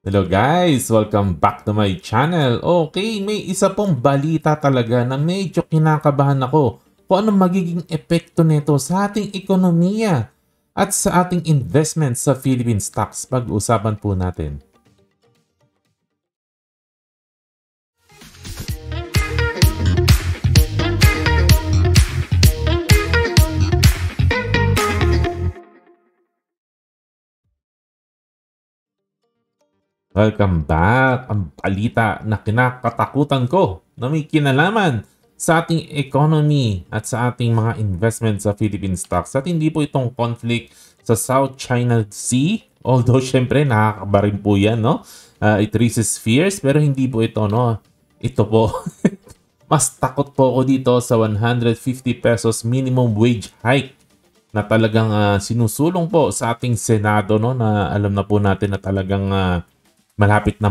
Hello guys! Welcome back to my channel. Okay, may isa pong balita talaga na medyo kinakabahan ako kung anong magiging epekto nito sa ating ekonomiya at sa ating investment sa Philippine stocks. Pag-usapan po natin. Welcome back! Ang balita na kinakatakutan ko na may kinalaman sa ating economy at sa ating mga investment sa Philippine stocks. At hindi po itong conflict sa South China Sea. Although, syempre, nakakaba rin po yan, no? It raises fears, pero hindi po ito, no? Ito po. Mas takot po ako dito sa 150 pesos minimum wage hike na talagang sinusulong po sa ating Senado, no? Na alam na po natin na talagang malapit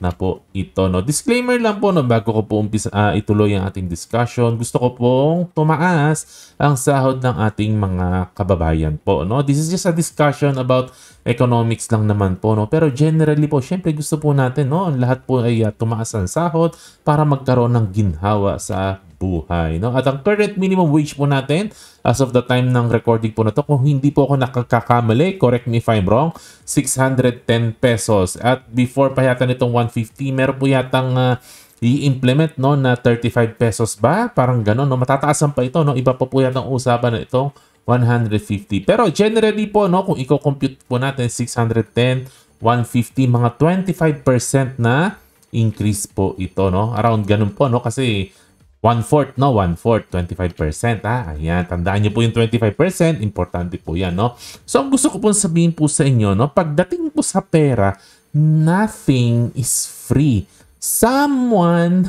na po ito, no? Disclaimer lang po, no, bago ko po ituloy ang ating discussion. Gusto ko pong tumaas ang sahod ng ating mga kababayan po, no? This is just a discussion about economics lang naman po, no? Pero generally po, syempre gusto po natin, no, lahat po ay tumaas ang sahod para magkaroon ng ginhawa sa buhay, no? At ang current minimum wage po natin as of the time ng recording po na to, kung hindi po ako nakakakamali, correct me if I'm wrong, 610 pesos. At before pa yata nitong 150, meron po yatang i-implement, no, na 35 pesos ba? Parang gano'n, no? Matataasan pa ito, no? Iba pa po yatang usapan na itong 150. Pero generally po, no, kung i-compute po natin 610, 150, mga 25% na increase po ito, no? Around ganun po, no? Kasi 1/4, no? 1/4, 25%, ha? Ayan, tandaan niyo po yung 25%, importante po yan, no? So, ang gusto ko pong sabihin po sa inyo, no? Pagdating po sa pera, nothing is free. Someone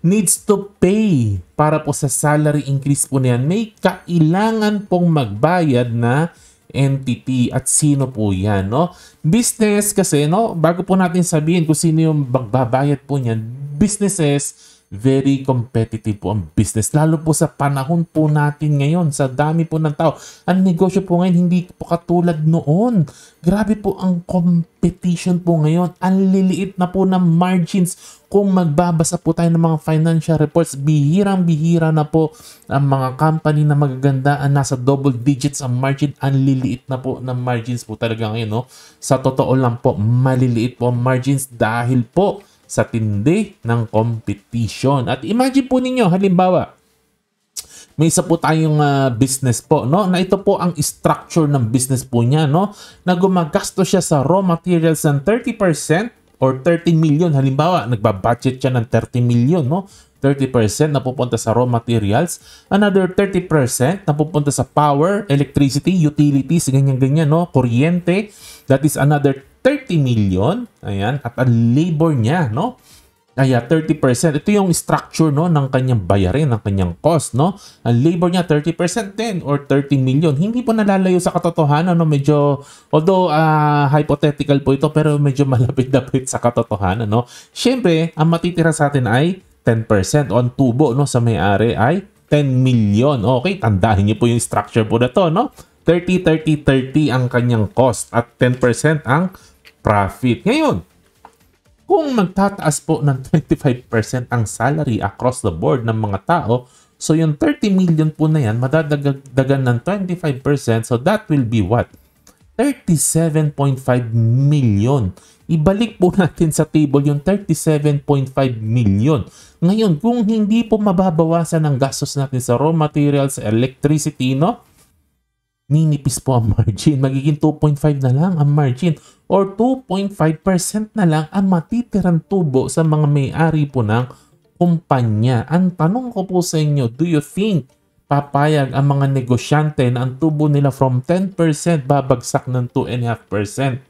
needs to pay para po sa salary increase po na yan. May kailangan pong magbayad na entity at sino po yan, no? Business kasi, no? Bago po natin sabihin kung sino yung magbabayad po niyan, businesses, very competitive po ang business. Lalo po sa panahon po natin ngayon, sa dami po ng tao. Ang negosyo po ngayon, hindi po katulad noon. Grabe po ang competition po ngayon. Ang liliit na po ng margins. Kung magbabasa po tayo ng mga financial reports, bihirang-bihira na po ang mga company na magaganda nasa double digits ang margin. Ang liliit na po ng margins po talaga ngayon, no? Sa totoo lang po, maliliit po ang margins dahil po sa tindi ng competition. At imagine po ninyo, halimbawa, may isa po tayong business po, no? Na ito po ang structure ng business po niya, no? Na gumagasto siya sa raw materials ng 30% or 30 million. Halimbawa, nagbabudget siya ng 30 million, no? 30% na pupunta sa raw materials. Another 30% na pupunta sa power, electricity, utilities, ganyan-ganyan, no? Kuryente. That is another 30 million. Ayan. At ang labor niya, no? Kaya 30%. Ito yung structure, no, ng kanyang bayarin, ng kanyang cost, no? Ang labor niya 30% din or 30 million. Hindi po nalalayo sa katotohanan, no? Medyo, although hypothetical po ito, pero medyo malapit-lapit sa katotohanan, no? Siyempre, ang matitira sa atin ay 10% on tubo, no, sa may-ari ay 10 million. Okay, tandaan niyo po yung structure po na to, no? 30, 30, 30 ang kanyang cost at 10% ang profit. Ngayon, kung magtataas po ng 25% ang salary across the board ng mga tao, so yung 30 million po na yan, madadagdagan ng 25%, so that will be what? 37.5 million. Ibalik po natin sa table yung 37.5 million. Ngayon, kung hindi po mababawasan ang gastos natin sa raw materials, electricity, no? Ninipis po ang margin. Magiging 2.5 na lang ang margin or 2.5% na lang ang matitirang tubo sa mga may-ari po ng kumpanya. Ang tanong ko po sa inyo, do you think papayag ang mga negosyante na ang tubo nila from 10% babagsak ng 2.5%?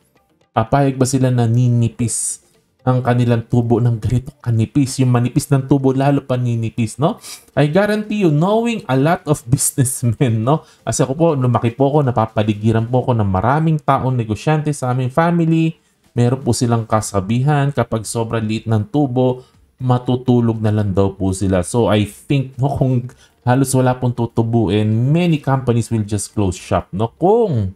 Papayag ba sila na ninipis ang kanilang tubo ng ganito kanipis? Yung manipis ng tubo, lalo pa ninipis, no? I guarantee you, knowing a lot of businessmen, no? Kasi ako po, lumaki po ako, napapaligiran po ako ng maraming taong negosyante sa aming family. Meron po silang kasabihan, kapag sobrang liit ng tubo, matutulog na lang daw po sila. So I think, no, kung halos wala pong tutubuin, many companies will just close shop, no? Kung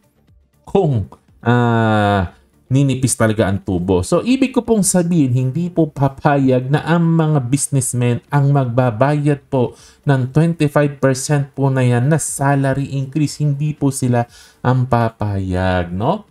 ninipis talaga ang tubo. So, ibig ko pong sabihin, hindi po papayag na ang mga businessmen ang magbabayad po ng 25% po na yan na salary increase. Hindi po sila ang papayag, no?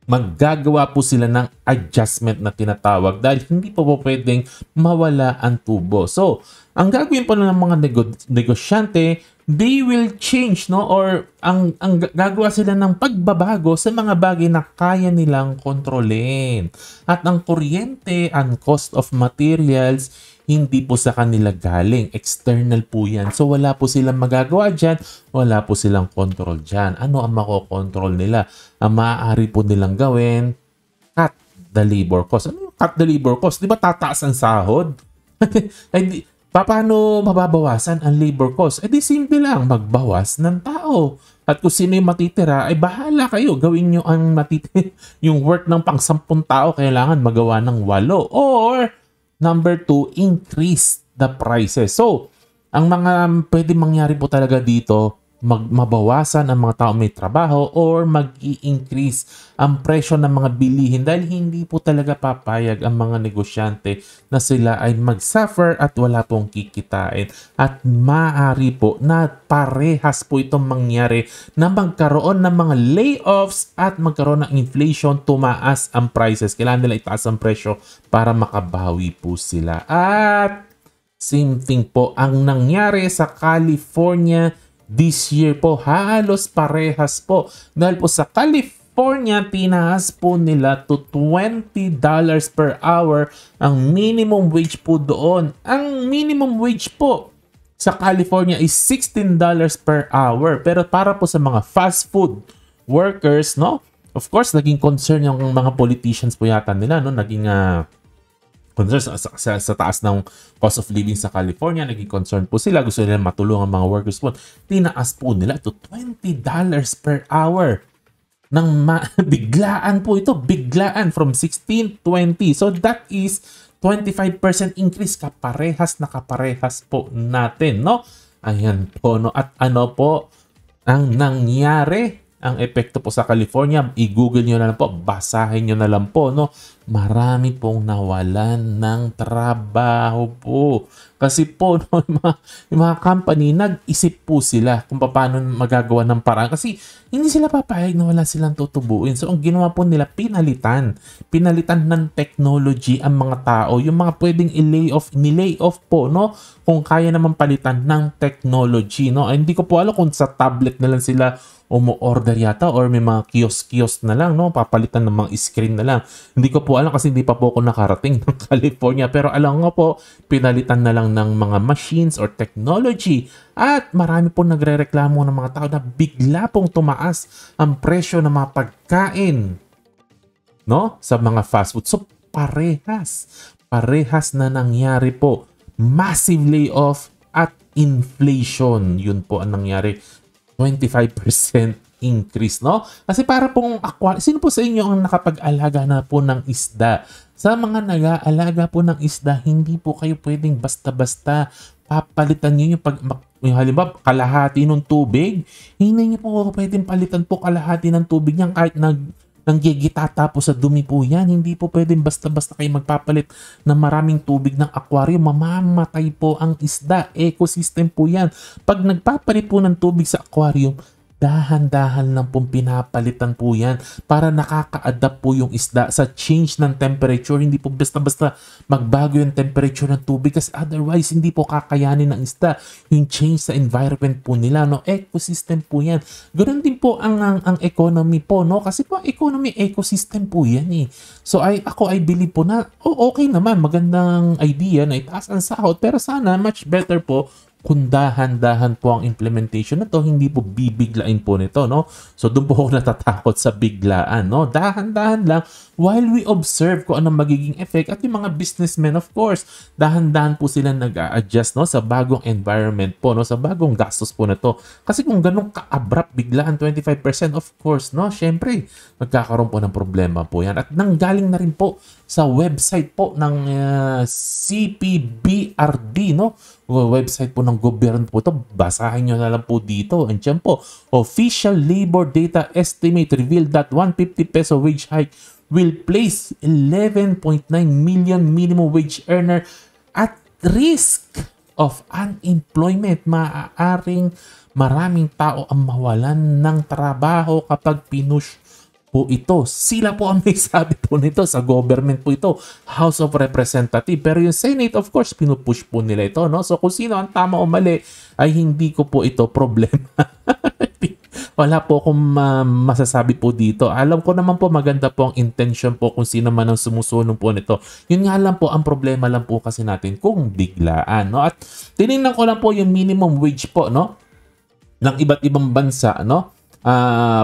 Maggagawa po sila ng adjustment na tinatawag dahil hindi po pwedeng mawala ang tubo. So, ang gagawin po ng mga negosyante, they will change, no? Or ang gagawa sila ng pagbabago sa mga bagay na kaya nilang kontrolin. At ang kuryente, ang cost of materials, hindi po sa kanila galing. External po yan. So, wala po silang magagawa dyan. Wala po silang control dyan. Ano ang makokontrol nila? Ang maaari po nilang gawin, cut the labor cost. Ano yung cut the labor cost? Di ba tataas ang sahod? Ay, paano mababawasan ang labor cost? Eh di simple lang, magbawas ng tao. At kung sino yung matitira, ay bahala kayo. Gawin nyo ang yung work ng pang-10 tao, kailangan magawa ng 8. Or, number 2, increase the prices. So, ang mga pwede mangyari po talaga dito, mabawasan ang mga tao may trabaho or mag-i-increase ang presyo ng mga bilihin dahil hindi po talaga papayag ang mga negosyante na sila ay mag-suffer at wala pong kikitain. At maaari po na parehas po itong mangyari na magkaroon ng mga layoffs at magkaroon ng inflation, tumaas ang prices. Kailangan nila itaas ang presyo para makabawi po sila. At same thing po ang nangyari sa California this year po, halos parehas po. Dahil po sa California, tinaas po nila to $20 per hour ang minimum wage po doon. Ang minimum wage po sa California is $16 per hour. Pero para po sa mga fast food workers, no? Of course, naging concern yung mga politicians po yata nila, no? Naging concern sa taas ng cost of living sa California, naging concern po sila. Gusto nila matulungan ang mga workers po. Tinaas po nila to $20 per hour. Biglaan po ito. Biglaan from 16 to 20. So that is 25% increase. Kaparehas na kaparehas po natin, no? Ayan po, no? At ano po ang nangyari? Ang epekto po sa California, i-google nyo na lang po, basahin nyo na lang po, no? Marami pong nawalan ng trabaho po. Kasi po, no, yung mga company, nag-isip po sila kung paano magagawa ng paraan. Kasi hindi sila papayag na wala silang tutubuin. So, ang ginawa po nila, pinalitan. Pinalitan ng technology ang mga tao. Yung mga pwedeng i-layoff, ni-layoff po, no? Kung kaya naman palitan ng technology, no? Ay, hindi ko po alam kung sa tablet na lang sila umu-order yata or may mga kiosk-kiosk na lang, no? Papalitan ng mga screen na lang. Hindi ko po alam kasi hindi pa po ako nakarating ng California. Pero alam nga po, pinalitan na lang ng mga machines or technology. At marami po nagre-reklamo ng mga tao na bigla pong tumaas ang presyo ng mga pagkain, no? Sa mga fast food. So, parehas. Parehas na nangyari po. Massive layoff at inflation. Yun po ang nangyari. 25% increase, no? Kasi para pong sino po sa inyo ang nakapag-alaga na po ng isda? Sa mga nag-aalaga po ng isda, hindi po kayo pwedeng basta-basta papalitan nyo yung halimbawa, kalahati ng tubig. Hindi nyo po pwedeng palitan po kalahati ng tubig niyan kahit nanggigitata po sa dumi po yan. Hindi po pwedeng basta-basta kayo magpapalit ng maraming tubig ng aquarium. Mamamatay po ang isda. Ecosystem po yan. Pag nagpapalit po ng tubig sa aquarium, dahan-dahan lang pong pinapalitan po yan para nakaka-adapt po yung isda sa change ng temperature. Hindi po basta-basta magbago yung temperature ng tubig kasi otherwise hindi po kakayanin ng isda yung change sa environment po nila, no? Ecosystem po yan. Ganoon din po ang economy po, no? Kasi po ang economy, ecosystem po yan eh. So ako ay believe po na okay naman, magandang idea na itaas ang sahod pero sana much better po kung dahan-dahan po ang implementation na to, hindi po bibiglain po nito, no? So, doon po ako natatakot sa biglaan, no? Dahan-dahan lang, while we observe kung anong magiging effect. At yung mga businessmen, of course, dahan-dahan po sila nag-a-adjust, no, sa bagong environment po, no, sa bagong gastos po na to. Kasi kung ganun ka-abrupt biglaan 25%, of course, no, syempre magkakaroon po ng problema po yan. At nanggaling na rin po sa website po ng CPBRD, no, website po ng gobyerno po ito. Basahin nyo na lang po dito. Andiyan po, official labor data estimate revealed that 150 peso wage hike will place 11.9 million minimum wage earner at risk of unemployment. Maaaring maraming tao ang mawalan ng trabaho kapag pinush po ito. Sila po ang may sabi po nito sa government po ito, House of Representative. Pero yung Senate, of course, pinupush po nila ito, no? So kung sino ang tama o mali, ay hindi ko po ito problema. Wala po akong masasabi po dito. Alam ko naman po maganda po ang intention po kung sino man ang sumusunod po nito. Yun nga lang po, ang problema lang po kasi natin kung biglaan, no? At tinignan ko lang po yung minimum wage po, no, ng iba't ibang bansa, no?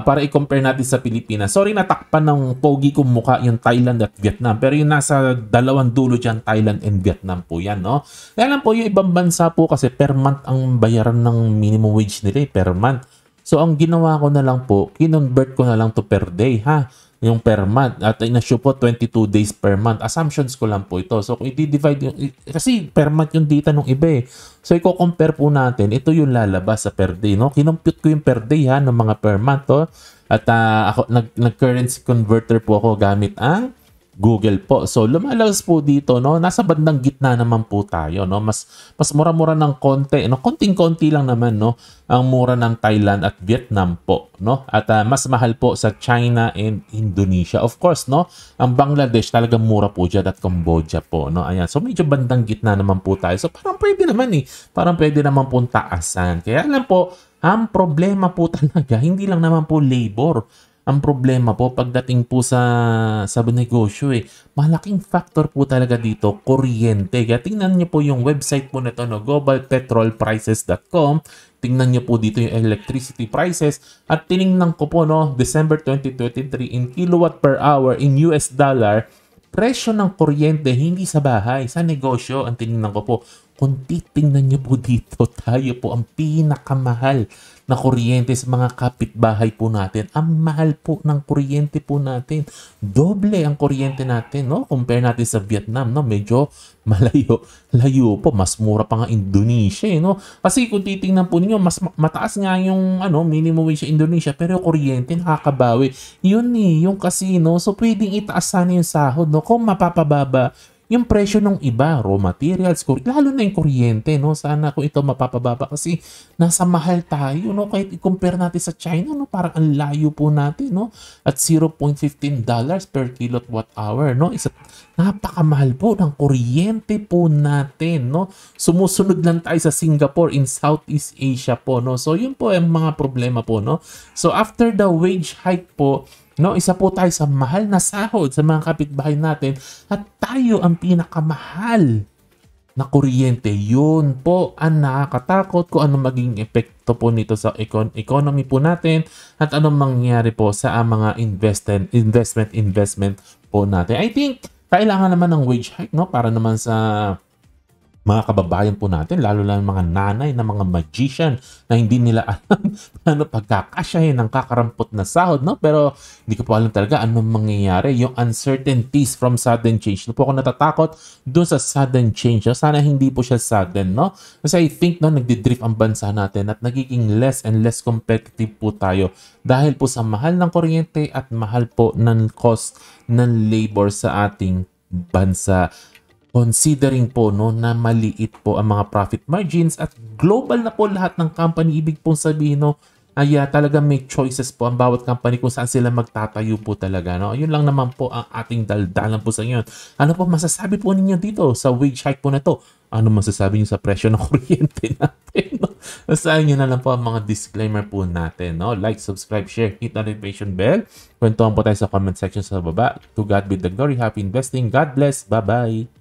Para i-compare natin sa Pilipinas. Sorry, natakpan ng pogi kong mukha yung Thailand at Vietnam. Pero yung nasa dalawang dulo dyan, Thailand and Vietnam po yan, no? Kaya lang po yung ibang bansa po kasi per month ang bayaran ng minimum wage nila, per month. So, ang ginawa ko na lang po, kinonvert ko na lang to per day, ha? Yung per month. At inasyo po 22 days per month. Assumptions ko lang po ito. So, kung i-divide yung... Kasi per month yung data nung iba, eh. So, i-compare po natin. Ito yung lalabas sa per day, no? Kinompute ko yung per day, ha? Ng mga per month, to. At ako, nag-currency converter po ako gamit ang Google po. So, lumalabas po dito, no? Nasa bandang gitna naman po tayo, no? Mas mura-mura ng konti, no? Konting-konti lang naman, no? Ang mura ng Thailand at Vietnam po, no? At mas mahal po sa China and Indonesia. Of course, no? Ang Bangladesh talagang mura po dyan at Cambodia po, no? Ayan. So, medyo bandang gitna naman po tayo. So, parang pwede naman, eh. Parang pwede naman po taasan. Kaya alam po, ang problema po talaga, hindi lang naman po labor. Ang problema po pagdating po sa negosyo, eh, malaking factor po talaga dito, kuryente. Kaya tingnan niyo po yung website po nito, no, globalpetrolprices.com. Tingnan niyo po dito yung electricity prices at tiningnan ko po, no, December 2023 in kilowatt per hour in US dollar. Presyo ng kuryente hindi sa bahay, sa negosyo. Ang tiningnan ko po, kung titingnan niyo po dito, tayo po ang pinakamahal na kuryente sa mga kapitbahay po natin. Ang mahal po ng kuryente po natin. Doble ang kuryente natin, no? Compare natin sa Vietnam, no? Medyo malayo. Layo po. Mas mura pa nga Indonesia, eh, no? Kasi kung titingnan po ninyo, mas mataas nga yung minimum wage sa Indonesia, pero yung kuryente nakakabawi. Yun eh, yung casino. So, pwedeng itaas sana yung sahod, no? Kung mapapababa yung presyo ng iba, raw materials, lalo na yung kuryente, no? Sana kung ito mapapababa kasi nasa mahal tayo, no? Kahit i-compare natin sa China, no? Parang ang layo po natin, no? At $0.15 per kilowatt hour, no? Napakamahal po ng kuryente po natin, no? Sumusunod lang tayo sa Singapore in Southeast Asia po, no? So, yun po ang mga problema po, no? So, after the wage hike po, no, isa po tayo sa mahal na sahod sa mga kapitbahay natin at tayo ang pinakamahal na kuryente. Yun po ang nakakatakot kung ano maging epekto po nito sa economy po natin at anong mangyayari po sa mga investment po natin. I think kailangan naman ng wage hike, no, para naman sa mga kababayan po natin, lalo lang mga nanay na mga magician na hindi nila alam paano pagkakasyahin ng kakarampot na sahod, no? Pero hindi ko po alam talaga anong mangyayari. Yung uncertainties from sudden change. No po ako natatakot doon sa sudden change. No? Sana hindi po siya sudden, no? Kasi I think, no, nagdidrift ang bansa natin at nagiging less and less competitive po tayo dahil po sa mahal ng kuryente at mahal po ng cost ng labor sa ating bansa. Considering po, no, na maliit po ang mga profit margins at global na po lahat ng company, ibig pong sabihin, no, ay talaga may choices po ang bawat company kung saan sila magtatayo po talaga, no. Yun lang naman po ang ating daldalan po sa ngayon. Ano po masasabi po ninyo dito sa wage hike po na to? Ano masasabi niyo sa presyo ng kuryente natin, no? Basahin niyo na lang po ang mga disclaimer po natin, no. Like, subscribe, share, hit notification bell. Kwentuhan po tayo sa comment section sa baba. To God be the glory. Happy investing. God bless. Bye-bye.